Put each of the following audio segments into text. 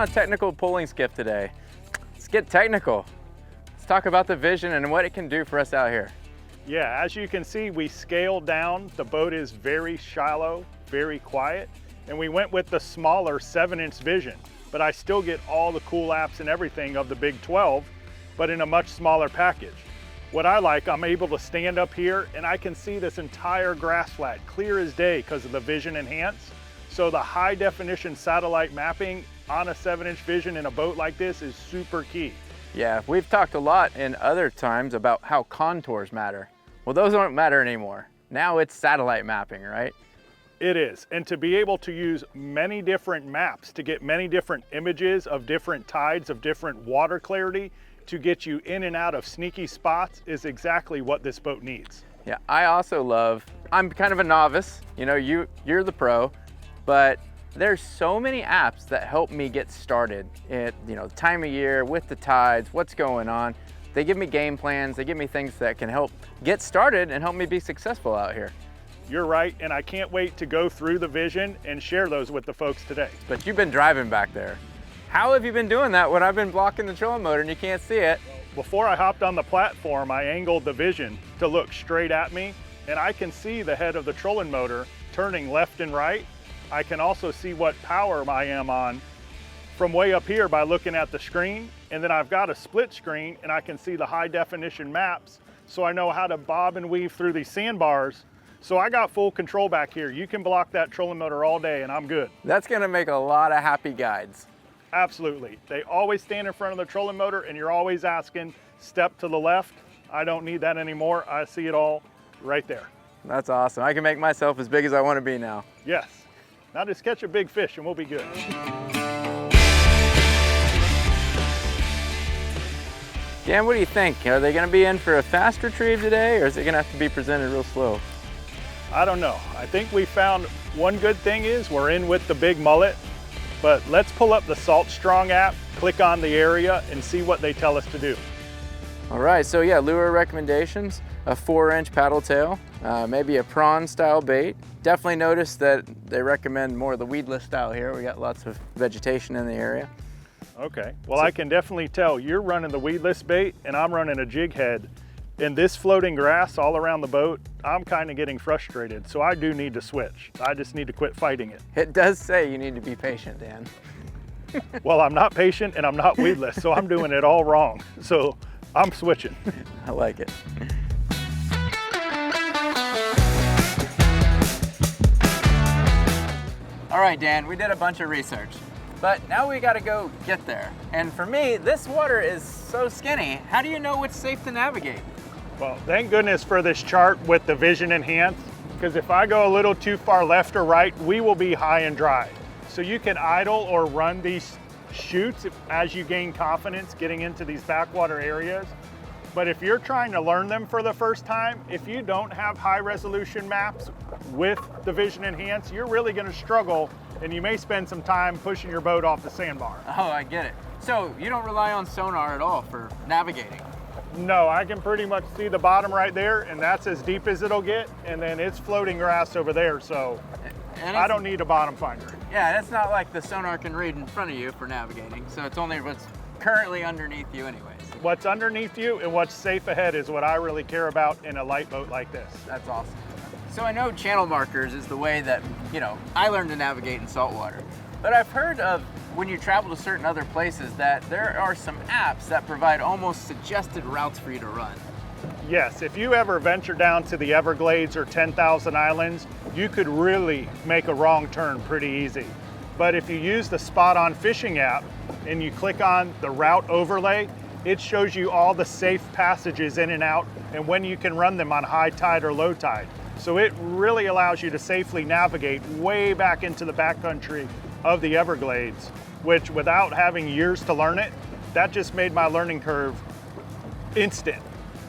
on a technical pulling skiff today. Let's get technical. Let's talk about the Vision and what it can do for us out here. Yeah, as you can see, we scaled down. The boat is very shallow, very quiet, and we went with the smaller 7-inch Vision, but I still get all the cool apps and everything of the big 12, but in a much smaller package. What I like, I'm able to stand up here and I can see this entire grass flat clear as day because of the Vision Enhance. So the high definition satellite mapping on a 7-inch Vision in a boat like this is super key. Yeah, we've talked a lot in other times about how contours matter. Well, those don't matter anymore. Now it's satellite mapping, right? It is, and to be able to use many different maps to get many different images of different tides, of different water clarity, to get you in and out of sneaky spots is exactly what this boat needs. Yeah, I also love, I'm kind of a novice, you know, you're the pro, but there's so many apps that help me get started at, you know, time of year, with the tides, what's going on. They give me game plans, they give me things that can help get started and help me be successful out here. You're right, and I can't wait to go through the Vision and share those with the folks today. But you've been driving back there. How have you been doing that when I've been blocking the trolling motor and you can't see it? Before I hopped on the platform, I angled the Vision to look straight at me, and I can see the head of the trolling motor turning left and right. I can also see what power I am on from way up here by looking at the screen, and then I've got a split screen and I can see the high definition maps, so I know how to bob and weave through these sandbars. So I got full control back here. You can block that trolling motor all day and I'm good. That's gonna make a lot of happy guides. Absolutely. They always stand in front of the trolling motor and you're always asking, step to the left. I don't need that anymore. I see it all right there. That's awesome. I can make myself as big as I want to be now. Yes. Now just catch a big fish and we'll be good. Dan, what do you think? Are they gonna be in for a fast retrieve today, or is it gonna have to be presented real slow? I don't know. I think we found one good thing is we're in with the big mullet, but let's pull up the Salt Strong app, click on the area and see what they tell us to do. All right, so yeah, lure recommendations, a 4-inch paddle tail, maybe a prawn style bait. Definitely notice that they recommend more of the weedless style here. We got lots of vegetation in the area. Okay, well I can definitely tell you're running the weedless bait and I'm running a jig head. In this floating grass all around the boat, I'm kind of getting frustrated, so I do need to switch. I just need to quit fighting it. It does say you need to be patient, Dan. Well, I'm not patient and I'm not weedless, so I'm doing it all wrong. So I'm switching. I like it. All right, Dan, we did a bunch of research, but now we gotta go get there. And for me, this water is so skinny. How do you know what's safe to navigate? Well, thank goodness for this chart with the Vision Enhance, because if I go a little too far left or right, we will be high and dry. So you can idle or run these chutes as you gain confidence getting into these backwater areas. But if you're trying to learn them for the first time, if you don't have high resolution maps with the Vision Enhance, you're really gonna struggle and you may spend some time pushing your boat off the sandbar. Oh, I get it. So you don't rely on sonar at all for navigating? No, I can pretty much see the bottom right there and that's as deep as it'll get, and then it's floating grass over there, so I don't need a bottom finder. Yeah, it's not like the sonar can read in front of you for navigating, so it's only what's currently underneath you anyways. What's underneath you and what's safe ahead is what I really care about in a light boat like this. That's awesome. So I know channel markers is the way that, you know, I learned to navigate in saltwater. But I've heard of when you travel to certain other places that there are some apps that provide almost suggested routes for you to run. Yes, if you ever venture down to the Everglades or 10,000 Islands, you could really make a wrong turn pretty easy. But if you use the Spot On Fishing app and you click on the route overlay, it shows you all the safe passages in and out and when you can run them on high tide or low tide. So it really allows you to safely navigate way back into the backcountry of the Everglades, which without having years to learn it, that just made my learning curve instant.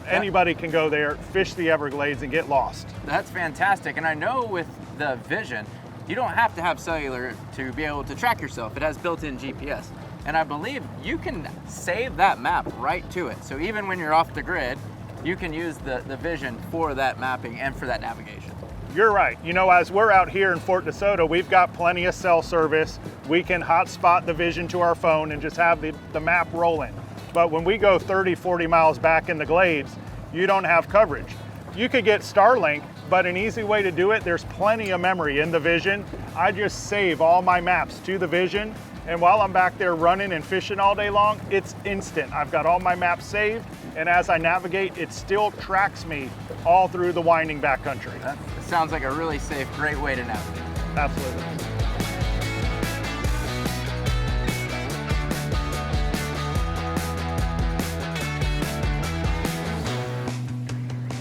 Anybody can go there, fish the Everglades and get lost. That's fantastic. And I know with the Vision, you don't have to have cellular to be able to track yourself. It has built-in GPS. And I believe you can save that map right to it. So even when you're off the grid, you can use the Vision for that mapping and for that navigation. You're right. You know, as we're out here in Fort DeSoto, we've got plenty of cell service. We can hotspot the vision to our phone and just have the map rolling. But when we go 30, 40 miles back in the glades, you don't have coverage. You could get Starlink, but an easy way to do it, there's plenty of memory in the vision. I just save all my maps to the vision, and while I'm back there running and fishing all day long, it's instant. I've got all my maps saved, and as I navigate, it still tracks me all through the winding backcountry. That sounds like a really safe, great way to navigate. Absolutely.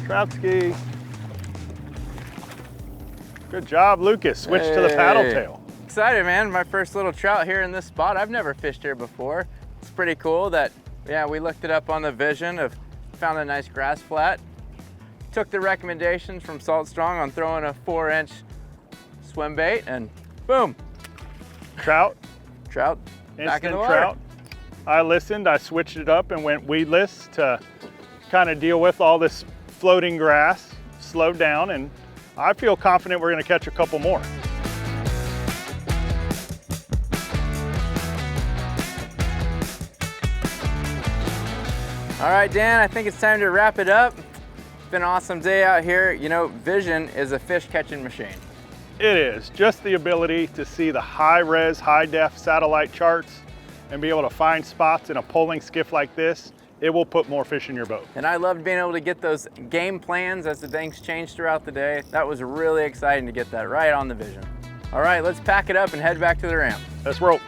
Trout ski. Good job, Lucas. Switch to the paddle tail. Excited, man. My first little trout here in this spot. I've never fished here before. It's pretty cool that, yeah, we looked it up on the vision, found a nice grass flat. Took the recommendations from Salt Strong on throwing a 4-inch swim bait, and boom. Trout. Trout. Back in the water. Trout. I listened, I switched it up and went weedless to kind of deal with all this floating grass, slowed down, and I feel confident we're gonna catch a couple more. All right, Dan, I think it's time to wrap it up. It's been an awesome day out here. You know, vision is a fish catching machine. It is, just the ability to see the high-res, high-def satellite charts and be able to find spots in a polling skiff like this. It will put more fish in your boat. And I loved being able to get those game plans as the things change throughout the day. That was really exciting to get that right on the vision. All right, let's pack it up and head back to the ramp. Let's roll.